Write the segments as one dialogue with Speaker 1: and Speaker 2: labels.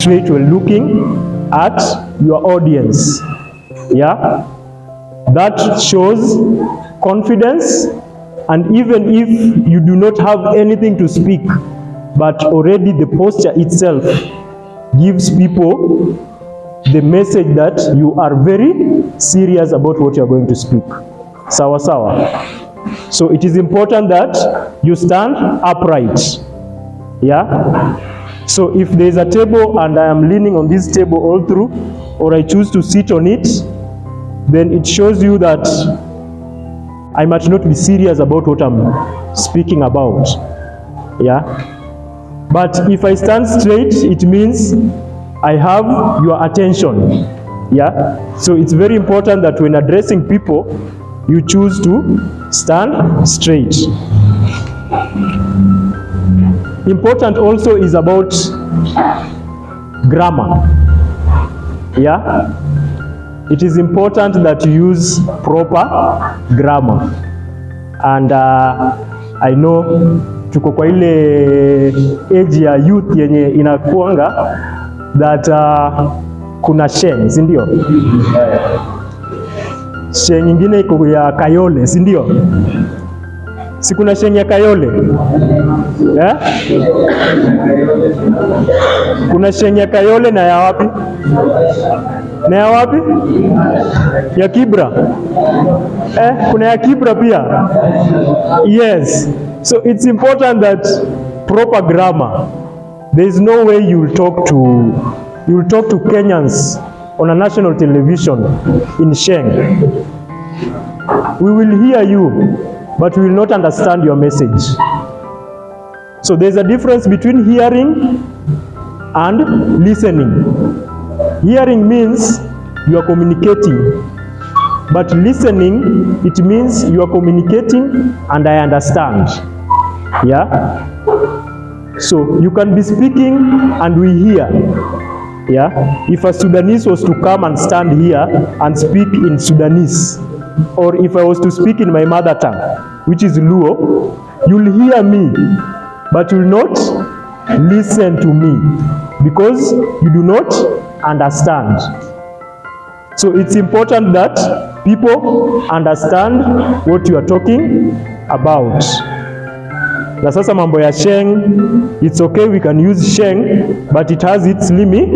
Speaker 1: straight when looking at your audience. Yeah, that shows confidence, and even if you do not have anything to speak, but already the posture itself gives people the message that you are very serious about what you are going to speak. Sawa sawa. So it is important that you stand upright. Yeah. So if there is a table and I am leaning on this table all through, or I choose to sit on it, then it shows you that I might not be serious about what I'm speaking about. Yeah. But if I stand straight, it means I have your attention. Yeah. So it's very important that when addressing people, you choose to stand straight. Important also is about grammar. Yeah. It is important that you use proper grammar. And I know tuko kwa ile age ya youth yenye inakuanga that kuna sheng, si ndio? Sheng nyingine iko ya Kayole, si ndio? Si kuna sheng ya Kayole? Eh? Kuna sheng ya Kayole na ya wapi? Na ya wapi? Ya Kibra. Kuna ya Kibra pia. Yes. So it's important that proper grammar. There is no way you will talk to Kenyans on a national television in Sheng. We will hear you, but we will not understand your message. So there's a difference between hearing and listening. Hearing means you are communicating, but listening, it means you are communicating and I understand. Yeah. So you can be speaking and we hear. Yeah. If a Sudanese was to come and stand here and speak in Sudanese, or if I was to speak in my mother tongue, which is Luo, you'll hear me, but you'll not listen to me because you do not understand. So it's important that people understand what you are talking about. Na sasa mambo ya Sheng, it's okay, we can use Sheng, but it has its limit.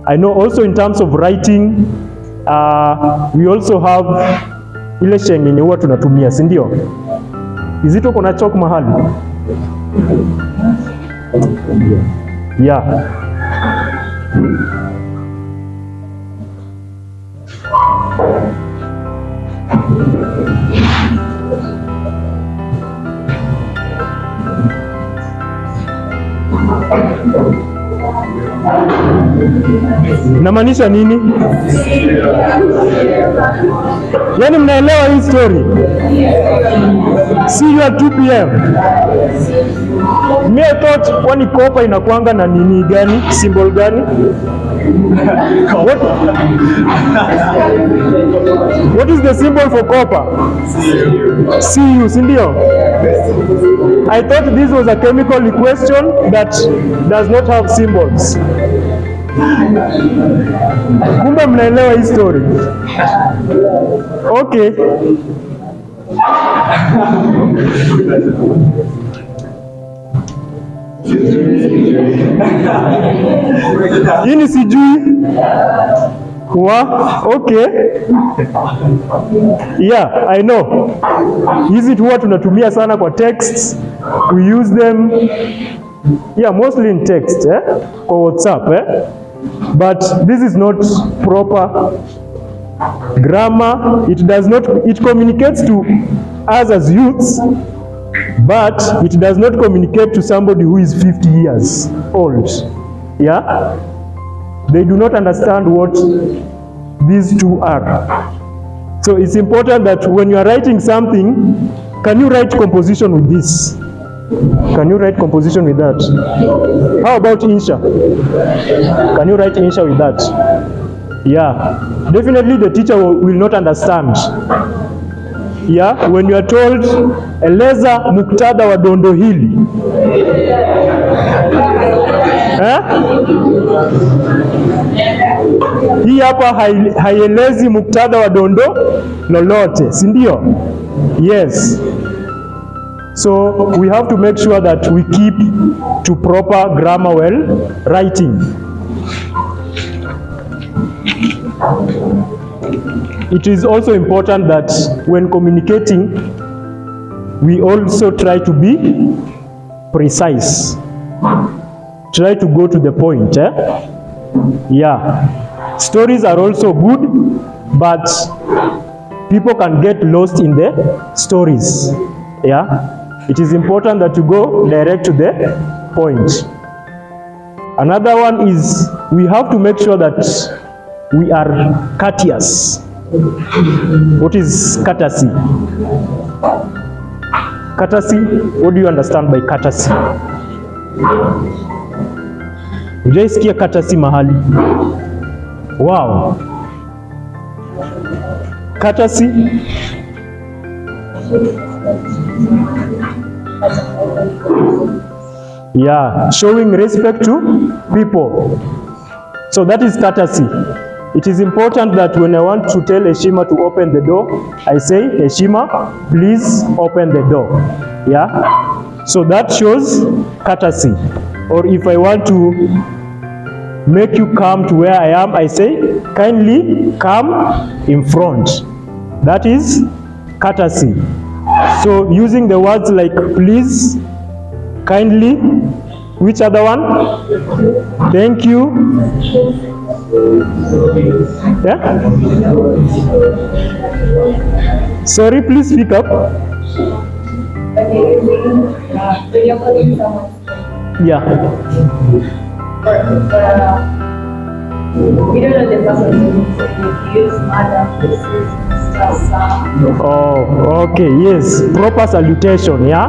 Speaker 1: I know also in terms of writing, we also have ile Sheng yenye huwa tunatumia, si ndio? Izito kuna chalk mahali? Yeah. Namaanisha nini? Yaani mnaelewa hii story? See you at 2 p.m. Me thought kwani kopa inakuanga na nini gani? Symbol gani? What is the symbol for copper? Cu, si ndio? I thought this was a chemical equation that does not have symbols. Kumbe mnaelewa hii story. Okay. Hii sijui. Okay. Yeah, I know. Hizi huwa tunatumia sana kwa texts. We use them, yeah, mostly in text, kwa WhatsApp, But this is not proper grammar. It communicates to us as youths, but it does not communicate to somebody who is 50 years old. Yeah? They do not understand what these two are. So it's important that when you are writing something, can you write composition with this? Can you write composition with that? How about insha? Can you write insha with that? Yeah. Definitely the teacher will not understand Yeah, when you are told eleza muktadha wa dondo hili. Hii hapa haielezi muktadha wa dondo lolote, si ndio? Yes. So we have to make sure that we keep to proper grammar while writing. It is also important that when communicating, we also try to be precise. Try to go to the point. Yeah. Stories are also good, but people can get lost in the stories. Yeah. It is important that you go direct to the point. Another one is we have to make sure that we are courteous. What is courtesy? Courtesy, what do you understand by courtesy? Ujaisikia courtesy mahali? Wow. Courtesy? Yeah, showing respect to people. So that is courtesy. It is important that when I want to tell Heshima to open the door, I say, Heshima, please open the door. Yeah? So that shows courtesy. Or if I want to make you come to where I am, I say, kindly come in front. That is courtesy. So using the words like please, kindly, which other one? Thank you. Yeah? Sorry, please speak up. Yeah.
Speaker 2: We don't know the person, so you use madam, Mrs.
Speaker 1: Oh, okay, yes. Proper salutation, yeah?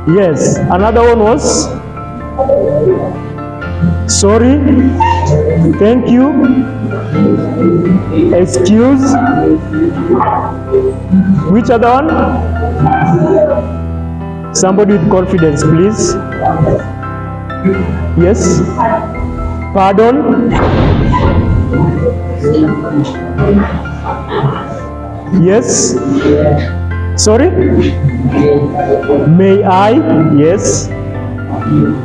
Speaker 1: Yes. Another one was? Sorry, thank you, excuse. Which other one? Somebody with confidence, please. Yes. Pardon. Yes. Sorry. May I? Yes.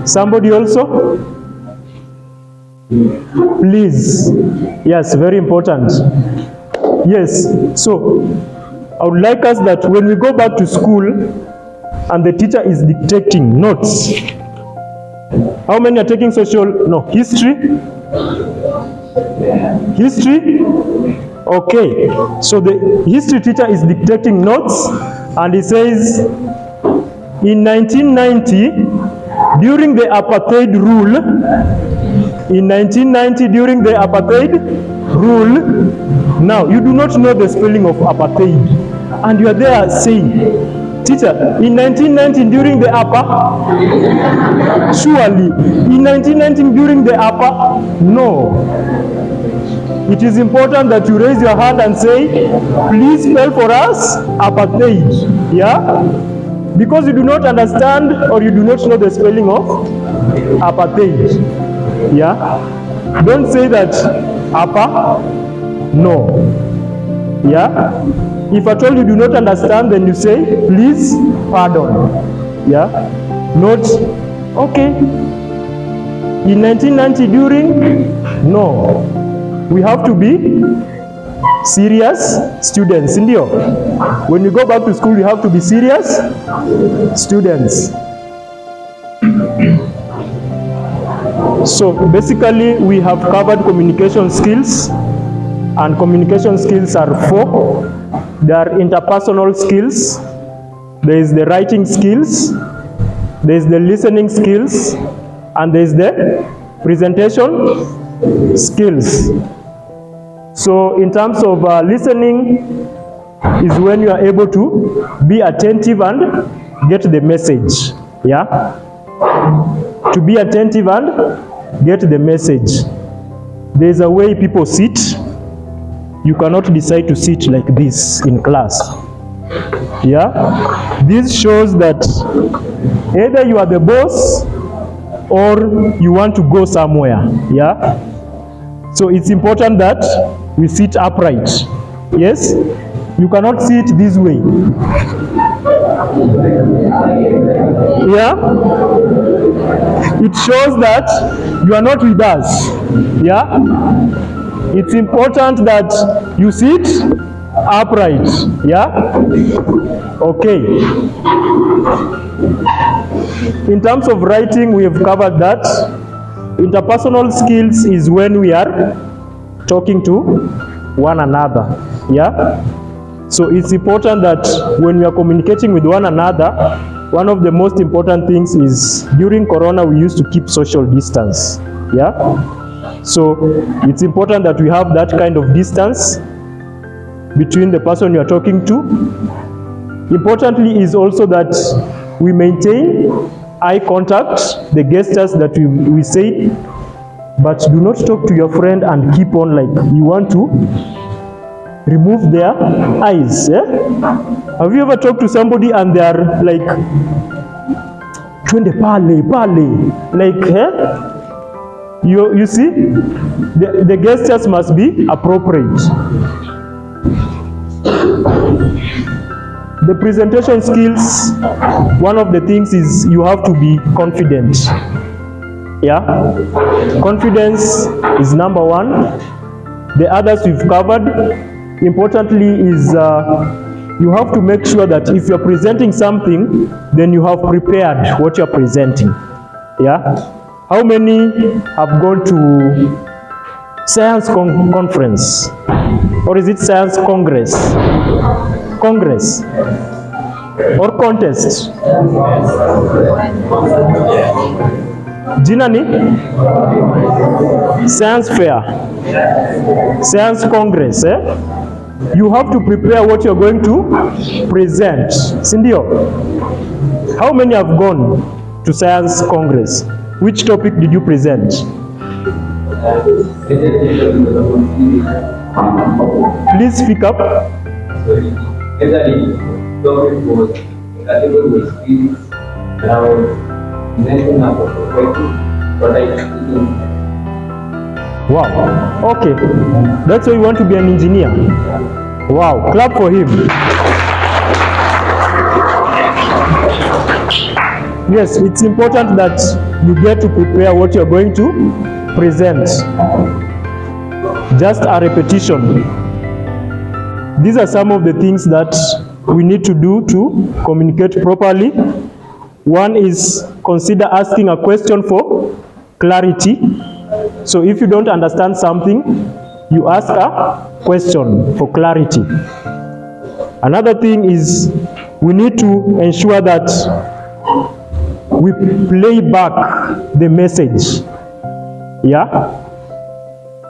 Speaker 1: Somebody also? Please. Yes, very important. Yes. So I would like us that when we go back to school and the teacher is dictating notes, how many are taking history? History? Okay. So the history teacher is dictating notes and he says, in 1990, during the apartheid rule, now you do not know the spelling of apartheid, and you are there saying, teacher, in 1990 during the surely, in 1990 during the no. It is important that you raise your hand and say, please spell for us apartheid. Yeah? Because you do not understand or you do not know the spelling of apartheid. Yeah? Don't say that no. Yeah? If at all you do not understand, then you say, please, pardon. Yeah? Not, okay. In 1990 during? No. We have to be serious students, indio. When you go back to school, you have to be serious students. So basically, we have covered communication skills, and communication skills are 4. There are interpersonal skills, there is the writing skills, there is the listening skills, and there is the presentation skills. So in terms of listening is when you are able to be attentive and get the message. Yeah? To be attentive and get the message. There is a way people sit. You cannot decide to sit like this in class. Yeah, this shows that either you are the boss or you want to go somewhere. Yeah, so it's important that we sit upright. Yes, you cannot sit this way. Yeah, it shows that you are not with us. Yeah, it's important that you sit upright. Yeah, okay. In terms of writing, we have covered that. Interpersonal skills is when we are talking to one another. Yeah, so it's important that when we are communicating with one another, one of the most important things is during Corona we used to keep social distance. Yeah, so it's important that we have that kind of distance between the person you are talking to. Importantly is also that we maintain eye contact, the gestures that we say, but do not talk to your friend and keep on like you want to remove their eyes. Yeah? Have you ever talked to somebody and they are like twende pale like you see the gestures must be appropriate. The presentation skills, one of the things is you have to be confident. Yeah, confidence is number one. The others we've covered. Importantly is you have to make sure that if you're presenting something, then you have prepared what you're presenting. Yeah, how many have gone to science conference, or is it science congress or contest? Jina ni science fair, science congress. You have to prepare what you're going to present. Sindio, how many have gone to science congress? Which topic did you present? Please speak up. Wow, okay, that's why you want to be an engineer. Wow, clap for him. Yes, it's important that you get to prepare what you're going to present. Just a repetition. These are some of the things that we need to do to communicate properly. One is consider asking a question for clarity. So if you don't understand something, you ask a question for clarity. Another thing is we need to ensure that we play back the message. Yeah?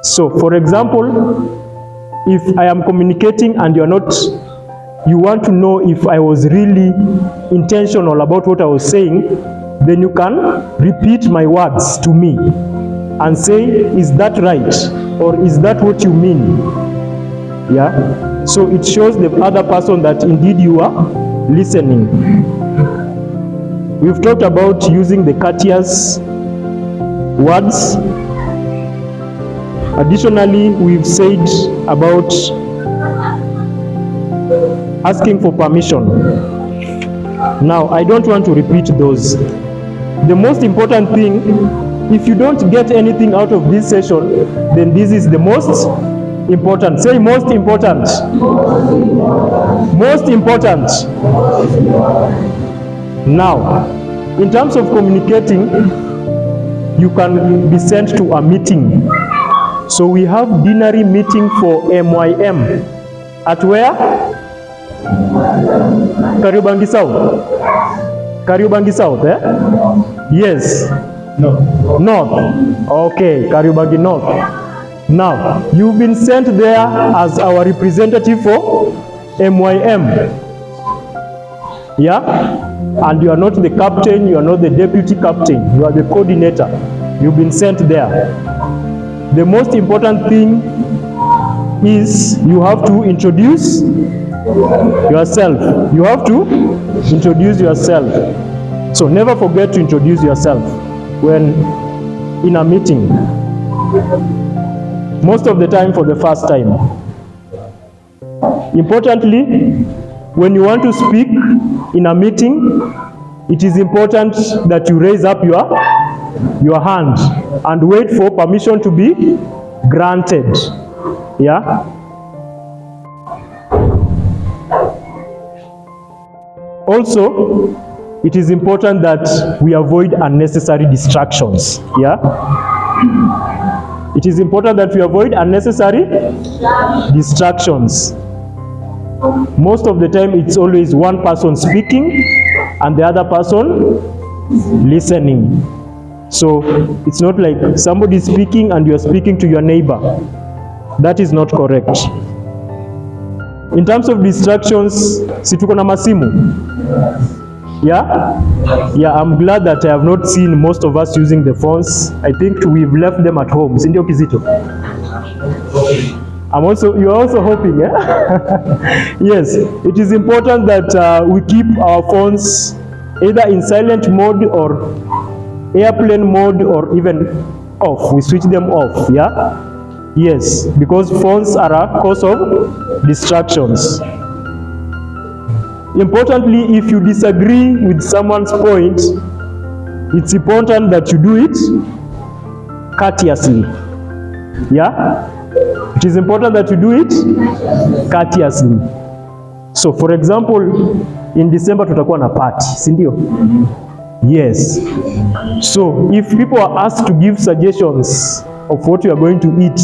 Speaker 1: So for example, if I am communicating and you're not, you want to know if I was really intentional about what I was saying, then you can repeat my words to me and say, is that right? Or is that what you mean? Yeah? So it shows the other person that indeed you are listening. We've talked about using the courteous words. Additionally, we've said about asking for permission. Now, I don't want to repeat those. The most important thing, if you don't get anything out of this session, then this is the most important. Say most important. Most important. Now, in terms of communicating, you can be sent to a meeting. So we have dinary meeting for MYM. At where? Kariobangi South. Kariobangi South, eh? Yes. No. North. Okay, Kariobangi North. Now, you've been sent there as our representative for MYM. Yeah? And you are not the captain, you are not the deputy captain, you are the coordinator. You've been sent there. The most important thing is you have to introduce Yourself. You have to introduce yourself. So never forget to introduce yourself when in a meeting. Most of the time for the first time. Importantly, when you want to speak in a meeting, it is important that you raise up your hand and wait for permission to be granted. Yeah? Also, it is important that we avoid unnecessary distractions. Yeah? It is important that we avoid unnecessary distractions. Most of the time, it's always one person speaking and the other person listening. So it's not like somebody speaking and you're speaking to your neighbor. That is not correct. In terms of distractions, si tuko na masimu? Yeah? Yeah, I'm glad that I have not seen most of us using the phones. I think we've left them at home. Sindio Kizito? You're also hoping, yeah? Yes, it is important that we keep our phones either in silent mode or airplane mode or even off. We switch them off, yeah? Yes, because phones are a cause of distractions. Importantly, if you disagree with someone's point, it's important that you do it courteously. Yeah? It is important that you do it courteously. So, for example, in December tutakuwa na party, si ndio? Yes. So, if people are asked to give suggestions of what you are going to eat,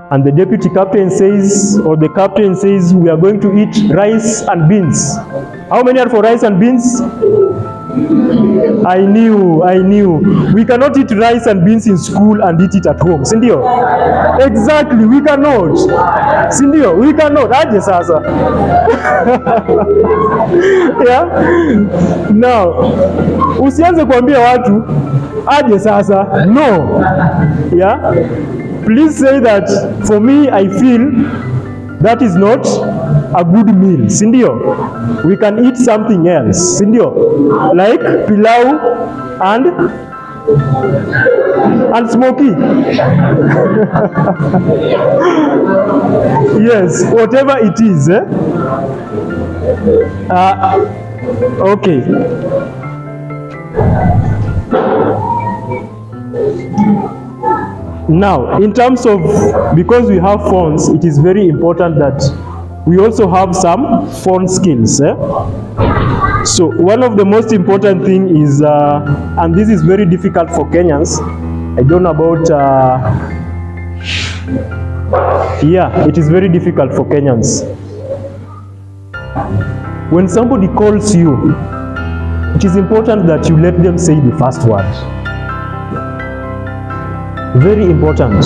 Speaker 1: and the deputy captain says, or the captain says, we are going to eat rice and beans. How many are for rice and beans? I knew. We cannot eat rice and beans in school and eat it at home. Sindio? Exactly, we cannot. Sindio, we cannot. Aje sasa. Yeah? Now, usianze kuambia watu, aje sasa. No. Yeah? Please say that for me, I feel that is not a good meal. Sindio? We can eat something else. Sindio? Like pilau and smoky. Yes, whatever it is. Okay. Now, in terms of, because we have phones, it is very important that we also have some phone skills. So one of the most important thing is, and this is very difficult for Kenyans, I don't know about, yeah, it is very difficult for Kenyans. When somebody calls you, it is important that you let them say the first word. Very important.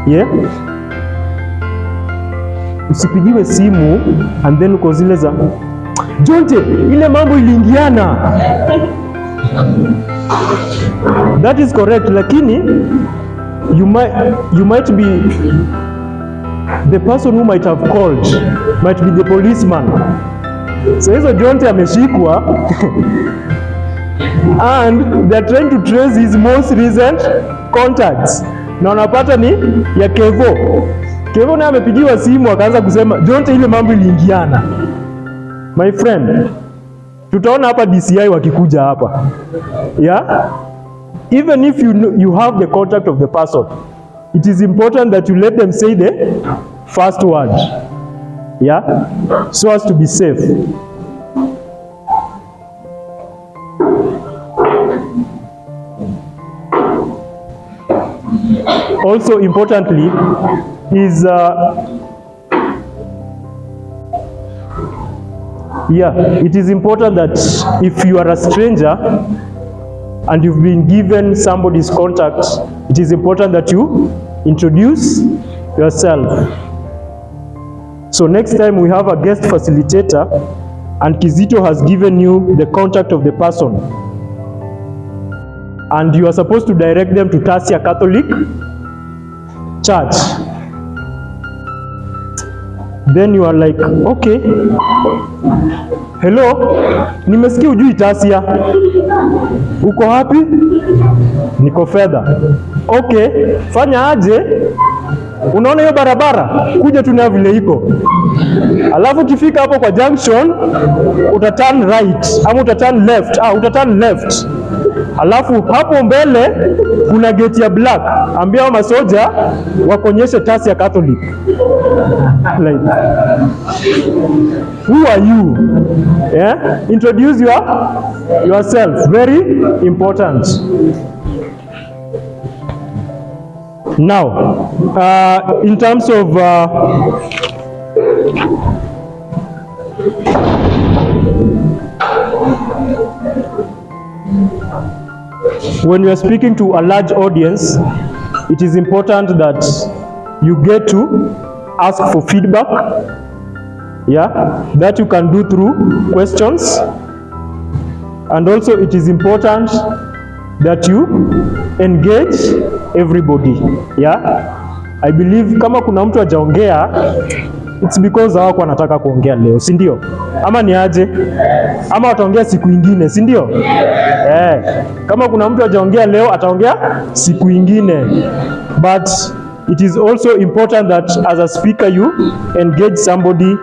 Speaker 1: Yeah? Usipigiwe simu and then uko zile za Jonte, ile mambo iliingiana. That is correct, lakini you might be the person who might have called might be the policeman. So hizo Jonte ameshikwa and they are trying to trace his most recent contacts. Na unapata ni ya Kevo. Kevo naye amepigiwa simu akaanza kusema Jonte ile mambo iliingiana. My friend, tutaona hapa DCI wakikuja hapa. Yeah? Even if you have the contact of the person, it is important that you let them say the first word. Yeah? So as to be safe. Also importantly is it is important that if you are a stranger and you've been given somebody's contact, it is important that you introduce yourself. So next time we have a guest facilitator and Kizito has given you the contact of the person and you are supposed to direct them to Tasia Catholic Church. then you are like, okay, hello, nimesikia ujui Tasia, uko wapi? Niko fedha. Okay, fanya aje? Unaona hiyo barabara, kuja tu na vile iko. Alafu ukifika hapo kwa junction, utaturn right ama utaturn left. Utaturn left. Alafu hapo mbele kuna gate ya black. Ambia hao masoja wakonyeshe Tasia Catholic. Like, who are you? Yeah? Introduce yourself. Very important. Now, in terms of when you are speaking to a large audience, it is important that you get to ask for feedback. Yeah, that you can do through questions, and also it is important that you engage everybody. Yeah, I believe kama kuna mtu hajaongea, it's because hawako wanataka kuongea leo, si ndio? Ama ni aje? Ama wataongea siku ingine, si ndio? Kama kuna mtu hajaongea leo, ataongea siku ingine. But it is also important that as a speaker you engage somebody,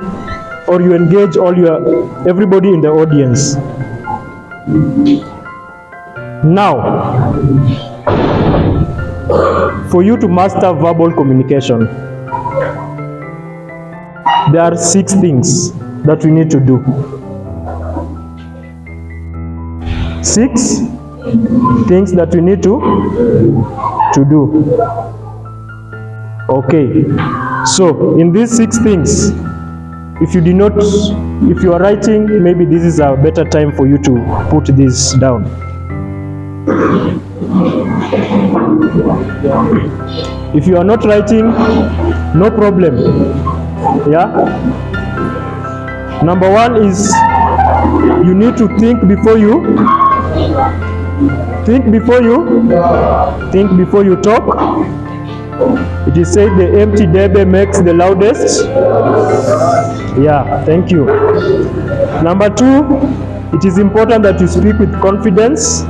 Speaker 1: or you engage everybody in the audience. Now, for you to master verbal communication, there are 6 things that we need to do. 6 things that we need to do. Okay, so in these 6 things, if you are writing, maybe this is a better time for you to put this down. If you are not writing, no problem. Yeah. Number 1 is you need to think before you talk. It is said the empty debe makes the loudest. Yeah, thank you. Number 2, it is important that you speak with confidence.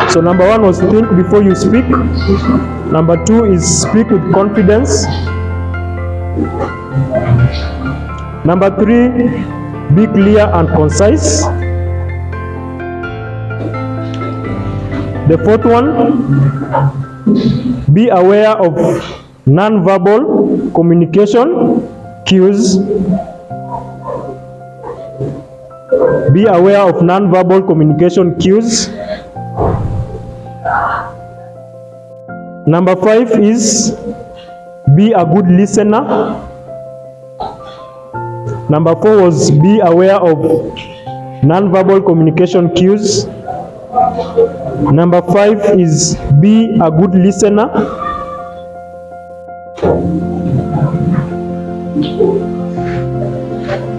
Speaker 1: So number 1 was think before you speak. Number 2 is speak with confidence. Number 3, be clear and concise. The 4th one, be aware of non-verbal communication cues. Be aware of non-verbal communication cues. Number 5 is be a good listener. Number 4 was be aware of non-verbal communication cues. Number 5 is be a good listener.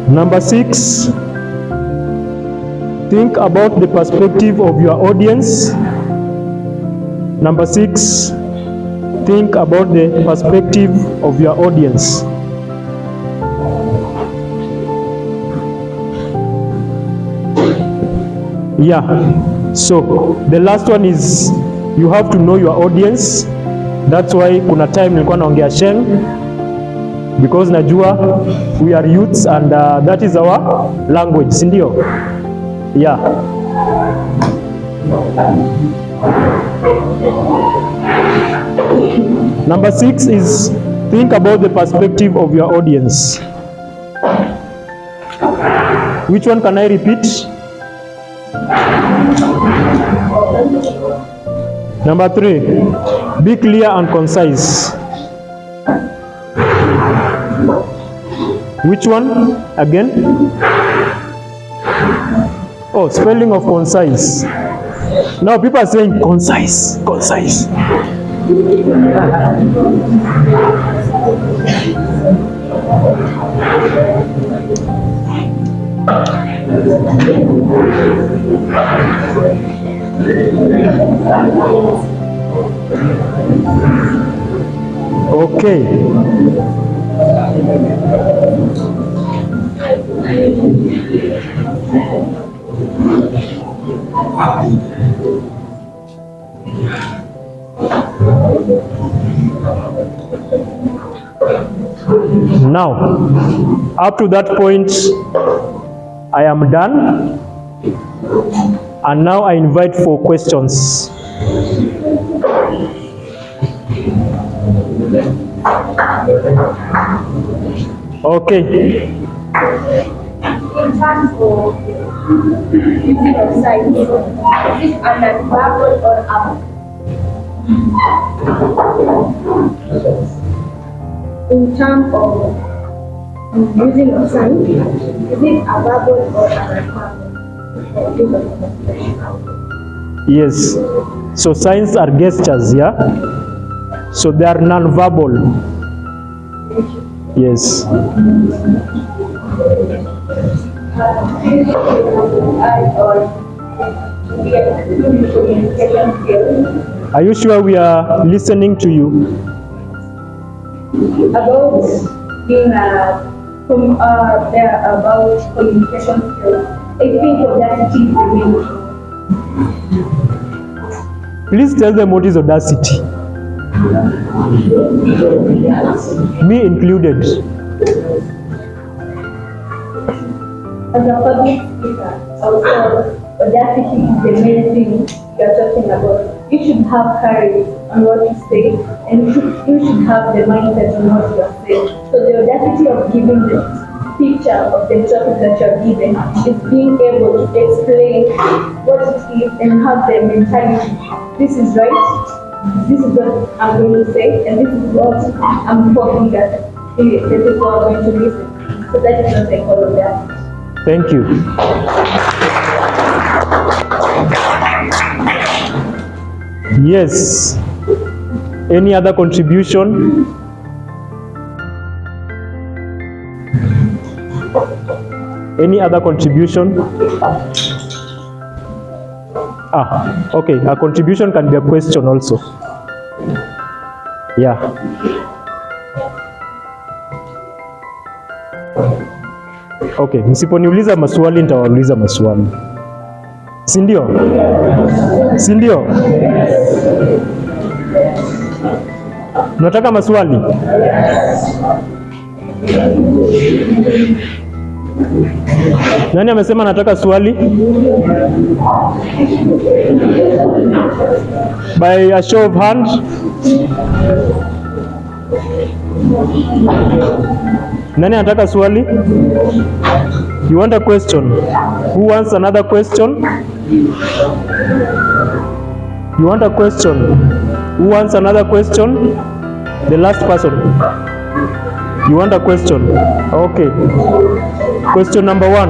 Speaker 1: Number 6, think about the perspective of your audience. Number 6, think about the perspective of your audience. Yeah, so the last one is you have to know your audience. That's why kuna time nilikuwa naongea Sheng, because najua we are youths and that is our language, si ndio? Yeah. Number 6 is think about the perspective of your audience. Which one can I repeat? Number 3, be clear and concise. Which one again? Oh, spelling of concise. Now people are saying concise, concise. Okay. Now, up to that point, I am done. And now I invite for questions. Okay.
Speaker 2: In terms of using of science, is it an adverb or a in terms of using of signs, is it a verbal or an adverb?
Speaker 1: Yes. So signs are gestures, yeah? So they are non-verbal. Yes. Are you sure we are listening to you?
Speaker 2: About being about communication skills. I think audacity is the main.
Speaker 1: Please tell them what is audacity. Me included.
Speaker 2: As a public speaker, also audacity is the main thing you're talking about. You should have courage on what you say, and you should have the mindset on what you're saying. So the audacity of giving the picture of the topic that you're given is being able to explain what it is and have the mentality. This is right, this is what I'm going to say, and this is what I'm hoping that the people are going to listen. So that is what I call audacity.
Speaker 1: Thank you. Yes. Any other contribution? Any other contribution? Okay. A contribution can be a question also. Yeah. Okay, msiponiuliza maswali nitawauliza maswali. Si ndio? Si ndio? Unataka maswali? Nani amesema nataka swali? By a show of hands. Nani anataka swali? You want a question? Who wants another question? You want a question? Who wants another question? The last person. You want a question? Okay. Question number 1.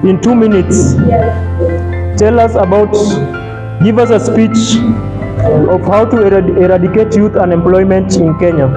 Speaker 1: In 2 minutes, tell us about, give us a speech of how to eradicate youth unemployment in Kenya.